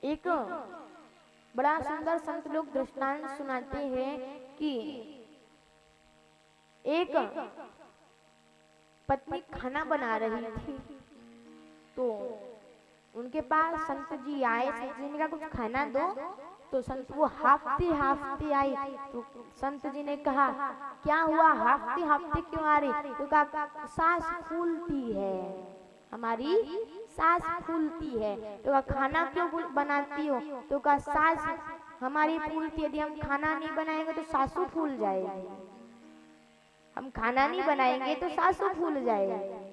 एक बड़ा सुंदर संत लोग दृष्टांत सुनाते हैं कि एक पत्नी खाना बना रही थी, तो उनके पास संत जी आए। संत जी ने कहा कुछ खाना दो, तो संत वो हाफती हाफती आई। तो संत जी ने कहा क्या हुआ, हाफती हाफती क्यों आ रही? तो कहा सांस फूलती है, हमारी सांस फूलती है। तो कहा खाना क्यों बनाती हो? तो कहा सांस हमारी फूलती है, यदि हम खाना नहीं बनाएंगे तो सांसों फूल जाएगी, हम खाना नहीं बनाएंगे तो सांसों फूल जाएगी।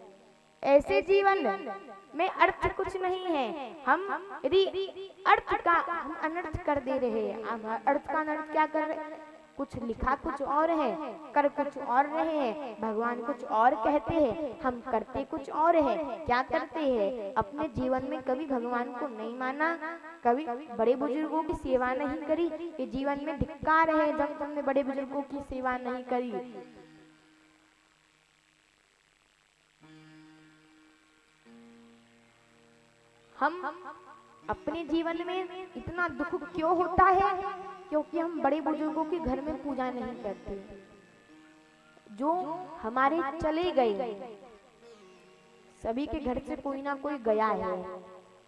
ऐसे जीवन में अर्थ कुछ नहीं है। हम यदि अर्थ का हम अनर्थ कर दे रहे हैं, हम अर्थ का अनर्थ क्या कर रहे हैं? कुछ लिखा कुछ और है, कर कुछ और रहे हैं, भगवान कुछ और कहते हैं, हम करते कुछ और है। क्या करते हैं? अपने जीवन में कभी भगवान को नहीं माना, कभी बड़े बुजुर्गों की सेवा नहीं करी। ये जीवन में धिक्कार है जब तुमने बड़े बुजुर्गों की सेवा नहीं करी। हम अपने जीवन में इतना दुख क्यों होता है? क्योंकि हम बड़े बुजुर्गों के घर में पूजा नहीं करते। जो हमारे चले गए, सभी के घर से कोई ना कोई गया है,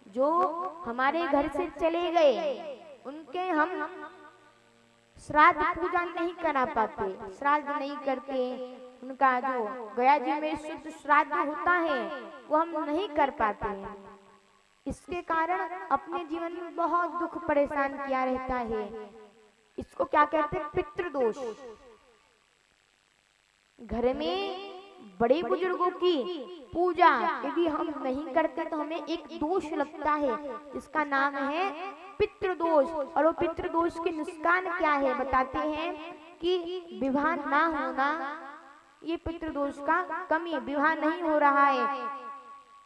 जो हमारे घर से चले गए उनके हम श्राद्ध पूजा नहीं करा पाते, श्राद्ध नहीं करते। उनका जो गया जी में शुद्ध श्राद्ध होता है वो हम नहीं कर पाते हैं। इसके कारण अपने जीवन में बहुत दुख परेशान किया रहता है। इसको क्या कहते हैं? पितृदोष। घर में बड़े बुजुर्गों की पूजा यदि हम नहीं करते तो हमें एक दोष लगता है, इसका नाम है पितृदोष। और वो पितृदोष के नुकसान क्या है बताते हैं कि विवाह ना होना, ये पितृदोष का कमी। विवाह नहीं हो रहा है,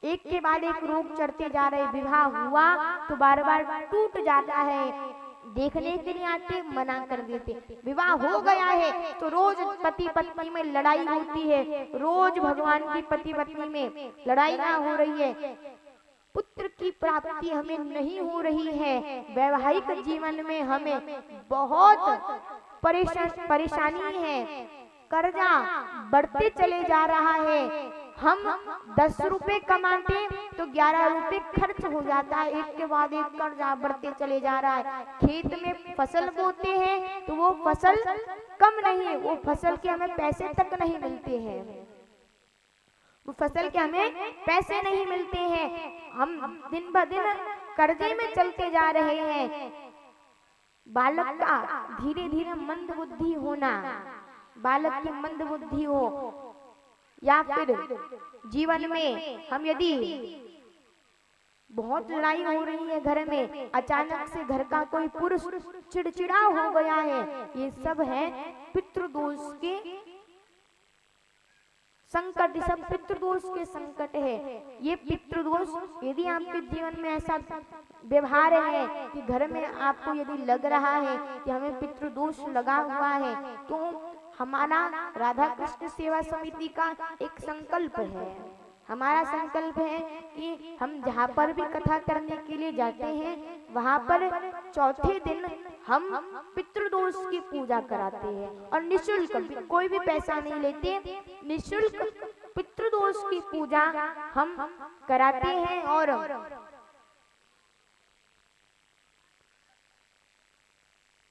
एक के बाद एक रोग चढ़ते जा रहे। विवाह हुआ तो बार बार टूट जाता है, देखने के लिए आते मना कर देते। विवाह हो गया है तो रोज पति पत्नी में लड़ाई होती है, रोज भगवान की पति पत्नी में लड़ाइयाँ हो रही है। पुत्र की प्राप्ति हमें नहीं हो रही है, वैवाहिक जीवन में हमें बहुत परेशानी है, कर्जा बढ़ते चले जा रहा है। हम 10 रुपए कमाते तो 11 रुपए खर्च हो जाता है, एक के बाद एक कर्जा बढ़ते चले जा रहा है। खेत में फसल बोते हैं तो वो फसल कम नहीं है, वो फसल के हमें पैसे तक नहीं मिलते हैं, वो फसल के हमें पैसे नहीं मिलते हैं। हम दिन ब दिन कर्जे में चलते जा रहे हैं। बालक का धीरे धीरे मंद बुद्धि होना, बालक की मंद बुद्धि हो, या फिर जीवन में हम यदि बहुत लड़ाई हो रही है घर में, अचानक से घर का कोई पुरुष चिड़चिड़ा हो गया है, ये सब है पितृदोष के संकट, सब पितृदोष के संकट है। ये पितृदोष यदि आपके जीवन में ऐसा व्यवहार है कि घर में आपको यदि लग रहा है कि हमें पितृदोष लगा हुआ है, तो हमारा राधा कृष्ण सेवा समिति का एक संकल्प है, हमारा संकल्प है कि हम जहाँ पर भी कथा करने के लिए जाते हैं वहाँ पर चौथे दिन हम पितृदोष की पूजा कराते हैं और निःशुल्क, कोई भी पैसा नहीं लेते, निःशुल्क पितृदोष की पूजा हम कराते हैं। और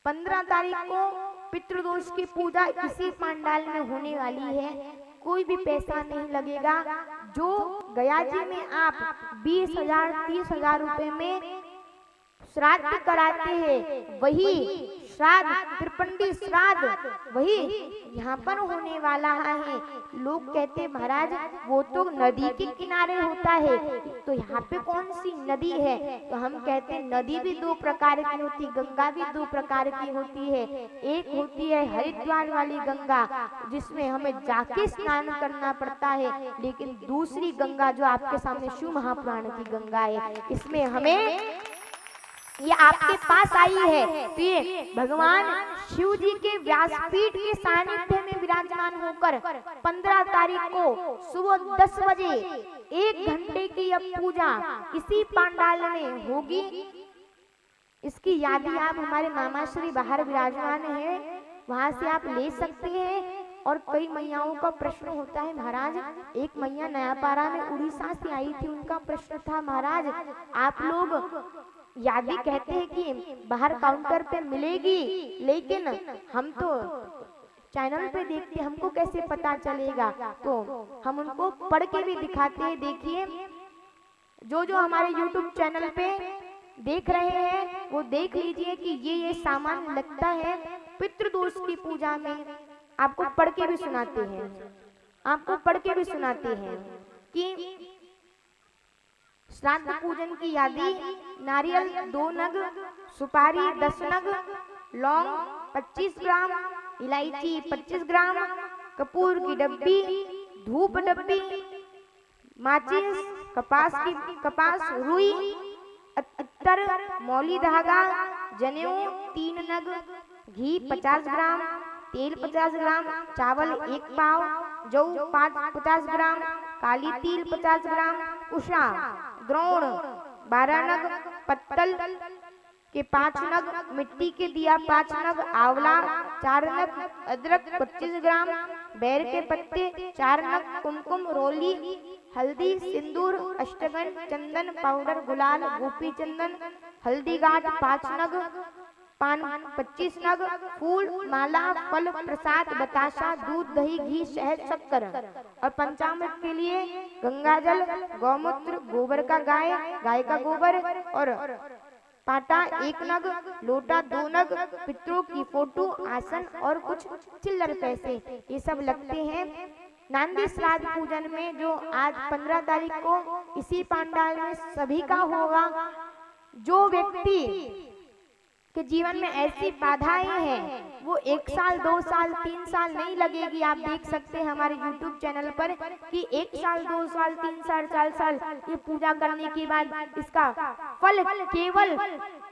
15 तारीख को पितृदोष की पूजा इसी पंडाल में होने वाली है, कोई भी पैसा नहीं लगेगा। जो गया जी में आप 20,000 30,000 रुपए में श्राद्ध कराते हैं, वही श्राद्ध त्रिपंडी श्राद्ध वही यहाँ पर होने वाला है। लोग कहते महाराज वो तो नदी के किनारे होता है, तो यहाँ पे कौन सी नदी है? तो हम कहते हैं नदी भी 2 प्रकार की होती, गंगा भी 2 प्रकार की होती है। एक होती है हरिद्वार वाली गंगा जिसमें हमें जाके स्नान करना पड़ता है, लेकिन दूसरी गंगा जो आपके सामने शिव महापुराण की गंगा है, इसमें हमें ये आपके पास आई है, तो ये भगवान शिव जी के व्यासपीठ के सानिध्य में विराजमान होकर 15 तारीख को सुबह 10 बजे 1 घंटे की यह पूजा इसी पंडाल में होगी। इसकी यादें आप हमारे मामाश्री बाहर विराजमान है, वहां से आप ले सकते हैं। और कई मैयाओं का प्रश्न होता है महाराज, एक मैया नयापारा में उड़ीसा से आई थी, उनका प्रश्न था महाराज आप लोग यादें कहते हैं कि बाहर काउंटर पे मिलेगी, लेकिन हम तो चैनल पे देखते, हमको कैसे पता चलेगा? तो हम उनको पढ़ के भी दिखाते हैं। देखिए जो जो हमारे YouTube चैनल पे देख रहे हैं वो देख लीजिए कि ये सामान लगता है पितृदोष की पूजा में। आपको पढ़ के भी सुनाते हैं, आपको पढ़ के भी सुनाते हैं कि श्राद्ध पूजन की यादी, नारियल 2 नग, सुपारी 10 नग, लौंग 25 ग्राम, इलायची 25 ग्राम, कपूर की डब्बी, धूप डब्बी, माचिस, कपास रुई, अत्तर, मौली धागा, जनेऊ 3 नग, घी 50 ग्राम, तेल 50 ग्राम, चावल 1 पाव, जौ 50 ग्राम, काली तिल 50 ग्राम, उषा द्रोण 12 नग, पत्तल के 5 नग, मिट्टी के दिया 5 नग, आंवला 4 नग, अदरक 25 ग्राम, बैर के पत्ते 4 नग, कुमकुम, रोली, हल्दी, सिंदूर, अष्टगन, चंदन पाउडर, गुलाल, गोपी चंदन, हल्दी गांठ 5 नग, पान 25 नग, फूल माला, फल प्रसाद, बताशा, दूध, दही, घी, शहद, शक्कर। और पंचामृत के लिए गंगाजल, गौमूत्र, गोबर का गाय का गोबर और पाटा 1 नग, लोटा 2 नग, पितरों की फोटो, आसन और कुछ चिल्लर पैसे, ये सब लगते हैं। नांदी श्राद्ध पूजन में जो आज 15 तारीख को इसी पंडाल में सभी का होगा। जो व्यक्ति के जीवन में ऐसी बाधाएं हैं वो 1 साल 2 साल 3 साल नहीं लगेगी। आप देख सकते हैं हमारे YouTube चैनल पर कि 1 साल 2 साल 3 साल 4 साल ये पूजा करने के बाद इसका फल केवल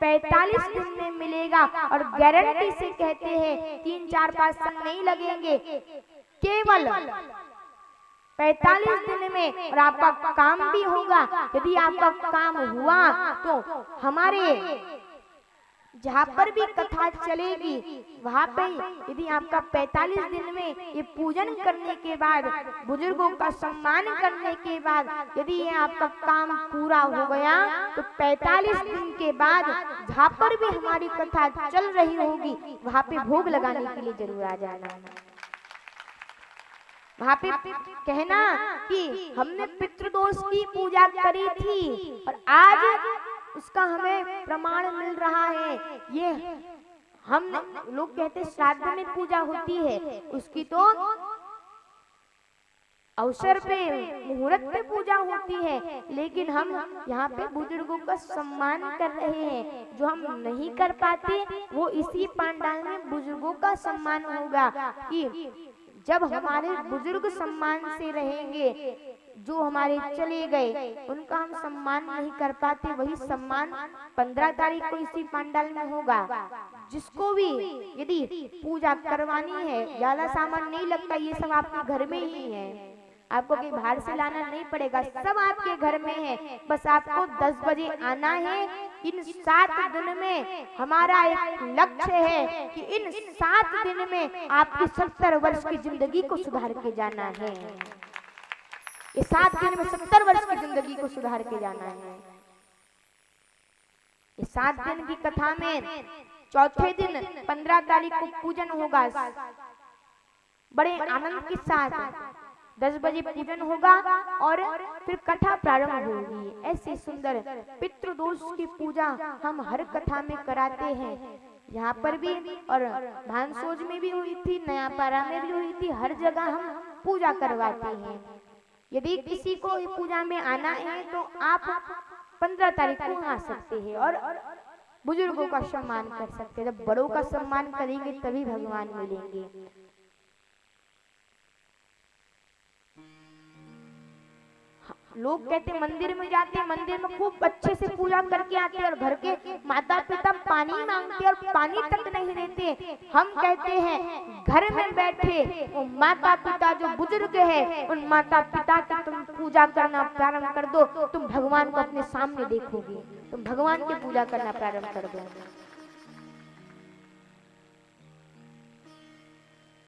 45 दिन में मिलेगा। और गारंटी से कहते हैं 3 4 5 साल नहीं लगेंगे, केवल 45 दिन में। और आपका काम भी होगा। यदि आपका काम हुआ तो हमारे जहाँ पर भी कथा चलेगी वहाँ पे यदि आपका 45 दिन में ये पूजन करने के बाद, बुजुर्गों का सम्मान करने के बाद यदि ये आपका काम पूरा हो गया तो 45 दिन के बाद जहाँ पर भी हमारी कथा चल रही होगी वहाँ पे भोग लगाने के लिए जरूर आ जाना। वहाँ पे कहना कि हमने पितृदोष की पूजा करी थी और आज उसका हमें प्रमाण मिल रहा है। ये हम लोग कहते हैं श्राद्ध में पूजा होती है, उसकी तो अवसर पे मुहूर्त पे पूजा होती है, लेकिन हम यहाँ पे बुजुर्गों का सम्मान कर रहे हैं। जो हम नहीं कर पाते वो इसी पंडाल में बुजुर्गों का सम्मान होगा कि जब हमारे बुजुर्ग सम्मान से रहेंगे, जो हमारे चले गए उनका हम सम्मान नहीं कर पाते, वही सम्मान 15 तारीख को इसी पंडाल में होगा। जिसको भी यदि पूजा करवानी है, ज्यादा सामान नहीं लगता, ये सब आपके घर में ही है, आपको कहीं बाहर से लाना नहीं पड़ेगा, सब आपके घर में है। बस आपको 10 बजे आना है। इन 7 दिन में हमारा एक लक्ष्य है कि इन 7 दिन में आपकी 70 वर्ष की जिंदगी को सुधार के जाना है। ये 7 दिन में 70 वर्ष की जिंदगी को सुधार के जाना है। ये 7 दिन की कथा में चौथे दिन 15 तारीख को पूजन होगा। बड़े आनंद के साथ 10 बजे पूजन होगा और फिर कथा प्रारंभ होगी। ऐसी सुंदर पितृदोष की पूजा हम हर कथा में कराते हैं। यहाँ पर भी और भानसोज में भी हुई थी, नयापारा में भी हुई थी, हर जगह हम पूजा करवाते हैं। यदि किसी को पूजा में आना है तो आप 15 तारीख को आ सकते हैं और बुजुर्गों का सम्मान कर सकते हैं। जब बड़ों का सम्मान करेंगे तभी भगवान मिलेंगे। लोग कहते मंदिर में जाते हैं, मंदिर में खूब अच्छे से पूजा करके आते हैं और घर के माता पिता पानी मांगते और पानी तक नहीं देते। हम कहते हैं घर में बैठे वो माता पिता जो बुजुर्ग है, उन माता पिता की तुम पूजा करना प्रारंभ कर दो, तुम भगवान को अपने सामने देखोगे, तुम भगवान की पूजा करना प्रारंभ कर दो।